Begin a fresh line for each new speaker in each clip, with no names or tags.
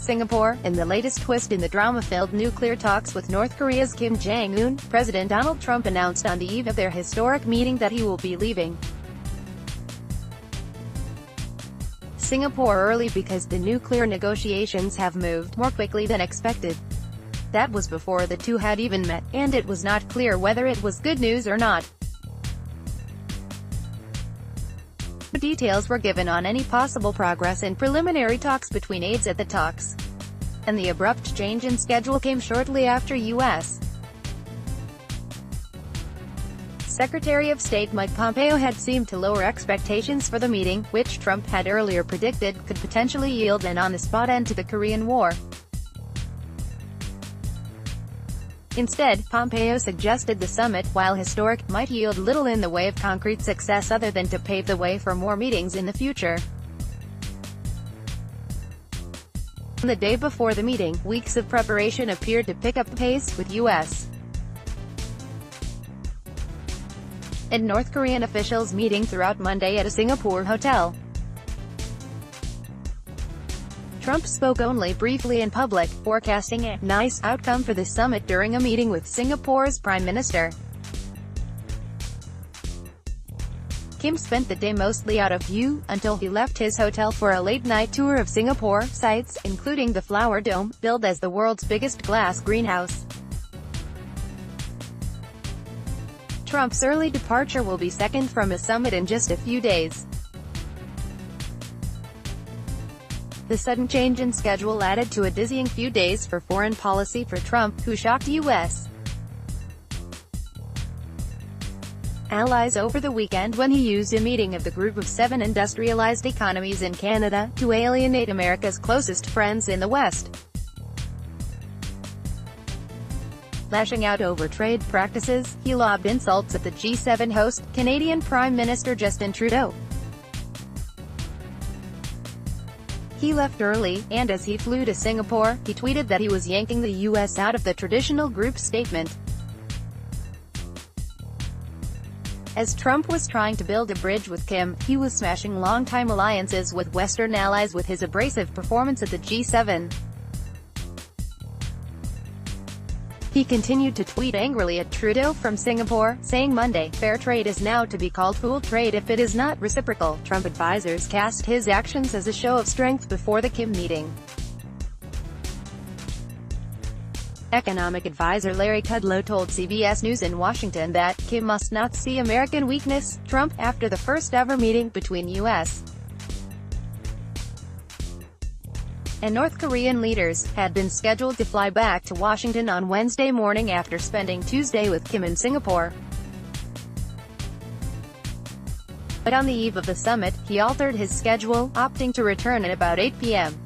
Singapore, in the latest twist in the drama-filled nuclear talks with North Korea's Kim Jong-un, President Donald Trump announced on the eve of their historic meeting that he will be leaving Singapore early because the nuclear negotiations have moved more quickly than expected. That was before the two had even met, and it was not clear whether it was good news or not. No details were given on any possible progress in preliminary talks between aides at the talks, and the abrupt change in schedule came shortly after U.S. Secretary of State Mike Pompeo had seemed to lower expectations for the meeting, which Trump had earlier predicted could potentially yield an on-the-spot end to the Korean War. Instead, Pompeo suggested the summit, while historic, might yield little in the way of concrete success other than to pave the way for more meetings in the future. On the day before the meeting, weeks of preparation appeared to pick up pace, with U.S. and North Korean officials meeting throughout Monday at a Singapore hotel. Trump spoke only briefly in public, forecasting a nice outcome for the summit during a meeting with Singapore's Prime Minister. Kim spent the day mostly out of view, until he left his hotel for a late-night tour of Singapore sites, including the Flower Dome, billed as the world's biggest glass greenhouse. Trump's early departure will be second from a summit in just a few days. The sudden change in schedule added to a dizzying few days for foreign policy for Trump, who shocked U.S. allies over the weekend when he used a meeting of the Group of 7 industrialized economies in Canada to alienate America's closest friends in the West. Lashing out over trade practices, he lobbed insults at the G7 host, Canadian Prime Minister Justin Trudeau. He left early, and as he flew to Singapore, he tweeted that he was yanking the U.S. out of the traditional group statement. As Trump was trying to build a bridge with Kim, he was smashing longtime alliances with Western allies with his abrasive performance at the G7. He continued to tweet angrily at Trudeau from Singapore, saying Monday, "Fair trade is now to be called fool trade if it is not reciprocal." Trump advisors cast his actions as a show of strength before the Kim meeting. Economic advisor Larry Kudlow told CBS News in Washington that Kim must not see American weakness. Trump, after the first-ever meeting between U.S. and North Korean leaders, had been scheduled to fly back to Washington on Wednesday morning after spending Tuesday with Kim in Singapore. But on the eve of the summit, he altered his schedule, opting to return at about 8 p.m.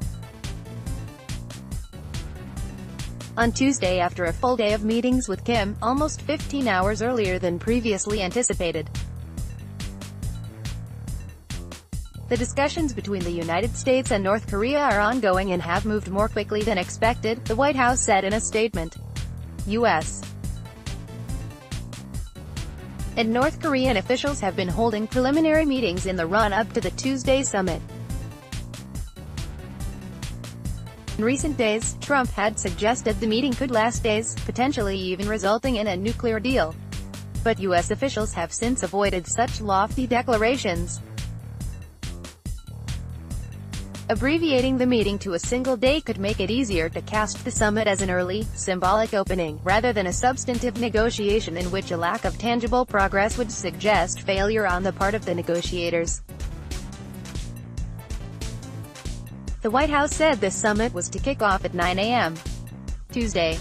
on Tuesday after a full day of meetings with Kim, almost 15 hours earlier than previously anticipated. The discussions between the United States and North Korea are ongoing and have moved more quickly than expected, the White House said in a statement. U.S. and North Korean officials have been holding preliminary meetings in the run-up to the Tuesday summit. In recent days, Trump had suggested the meeting could last days, potentially even resulting in a nuclear deal. But U.S. officials have since avoided such lofty declarations. Abbreviating the meeting to a single day could make it easier to cast the summit as an early, symbolic opening, rather than a substantive negotiation in which a lack of tangible progress would suggest failure on the part of the negotiators. The White House said the summit was to kick off at 9 a.m. Tuesday.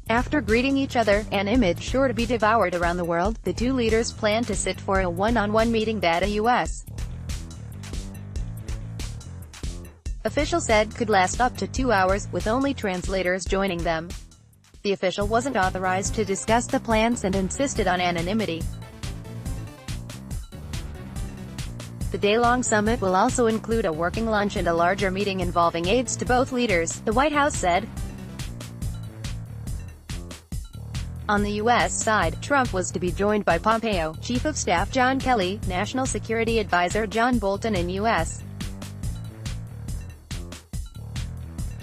After greeting each other, an image sure to be devoured around the world, the two leaders plan to sit for a one-on-one meeting that a U.S. official said could last up to 2 hours, with only translators joining them. The official wasn't authorized to discuss the plans and insisted on anonymity. The day-long summit will also include a working lunch and a larger meeting involving aides to both leaders, the White House said. On the U.S. side, Trump was to be joined by Pompeo, Chief of Staff John Kelly, National Security Advisor John Bolton and U.S.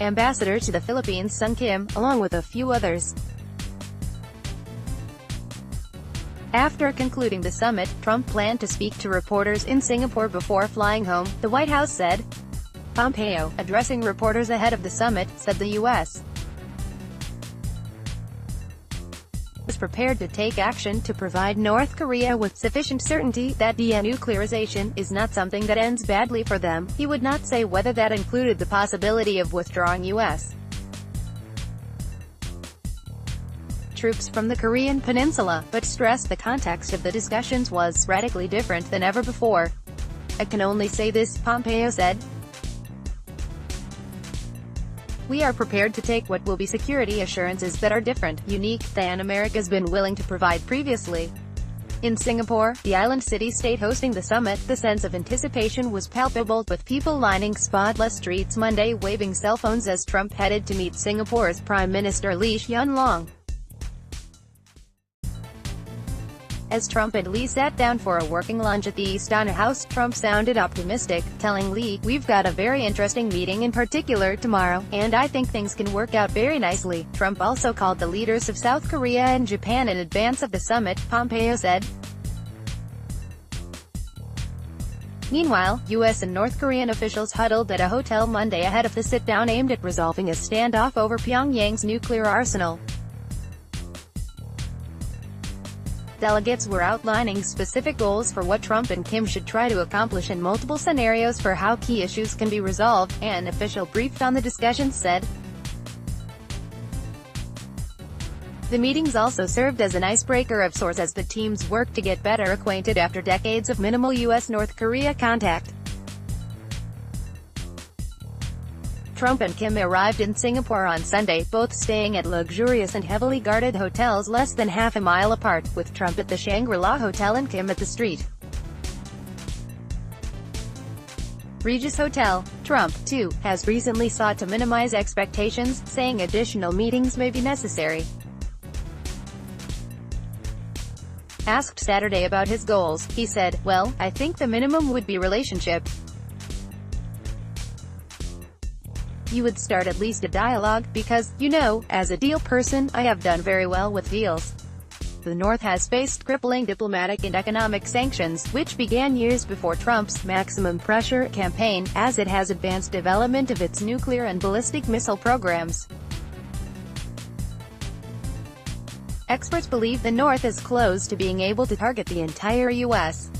Ambassador to the Philippines Sun Kim, along with a few others. After concluding the summit, Trump planned to speak to reporters in Singapore before flying home, the White House said. Pompeo, addressing reporters ahead of the summit, said the U.S. was prepared to take action to provide North Korea with sufficient certainty that denuclearization is not something that ends badly for them. He would not say whether that included the possibility of withdrawing U.S. troops from the Korean peninsula, but stressed the context of the discussions was radically different than ever before. "I can only say this," Pompeo said. "We are prepared to take what will be security assurances that are different, unique, than America's been willing to provide previously." In Singapore, the island city-state hosting the summit, the sense of anticipation was palpable, with people lining spotless streets Monday waving cell phones as Trump headed to meet Singapore's Prime Minister Lee Hsien Loong. As Trump and Lee sat down for a working lunch at the Istana House, Trump sounded optimistic, telling Lee, "We've got a very interesting meeting in particular tomorrow, and I think things can work out very nicely." Trump also called the leaders of South Korea and Japan in advance of the summit, Pompeo said. Meanwhile, U.S. and North Korean officials huddled at a hotel Monday ahead of the sit-down aimed at resolving a standoff over Pyongyang's nuclear arsenal. Delegates were outlining specific goals for what Trump and Kim should try to accomplish and multiple scenarios for how key issues can be resolved, an official briefed on the discussions said. The meetings also served as an icebreaker of sorts as the teams worked to get better acquainted after decades of minimal U.S.-North Korea contact. Trump and Kim arrived in Singapore on Sunday, both staying at luxurious and heavily guarded hotels less than half a mile apart, with Trump at the Shangri-La Hotel and Kim at the St. Regis Hotel. Trump, too, has recently sought to minimize expectations, saying additional meetings may be necessary. Asked Saturday about his goals, he said, "Well, I think the minimum would be relationship. You would start at least a dialogue, because, you know, as a deal person, I have done very well with deals." The North has faced crippling diplomatic and economic sanctions, which began years before Trump's maximum pressure campaign, as it has advanced development of its nuclear and ballistic missile programs. Experts believe the North is close to being able to target the entire U.S.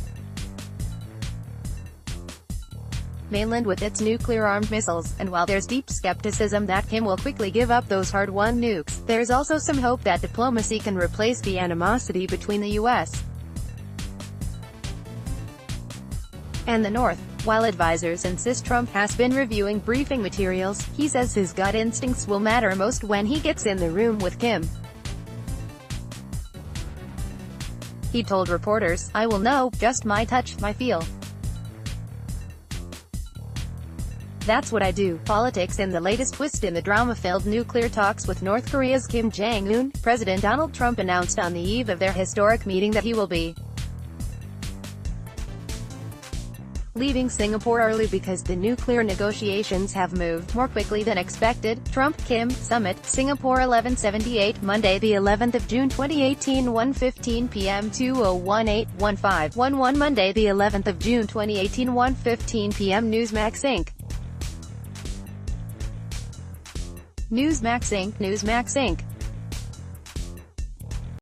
mainland with its nuclear-armed missiles, and while there's deep skepticism that Kim will quickly give up those hard-won nukes, there's also some hope that diplomacy can replace the animosity between the U.S. and the North. While advisors insist Trump has been reviewing briefing materials, he says his gut instincts will matter most when he gets in the room with Kim. He told reporters, "I will know, just my touch, my feel. That's what I do." Politics in the latest twist in the drama-filled nuclear talks with North Korea's Kim Jong-un. President Donald Trump announced on the eve of their historic meeting that he will be leaving Singapore early because the nuclear negotiations have moved more quickly than expected. Trump-Kim Summit, Singapore 1178, Monday the 11th of June 2018, 1:15 p.m. 2018-15-11, Monday the 11th of June 2018, 1:15 p.m. Newsmax Inc. Newsmax Inc.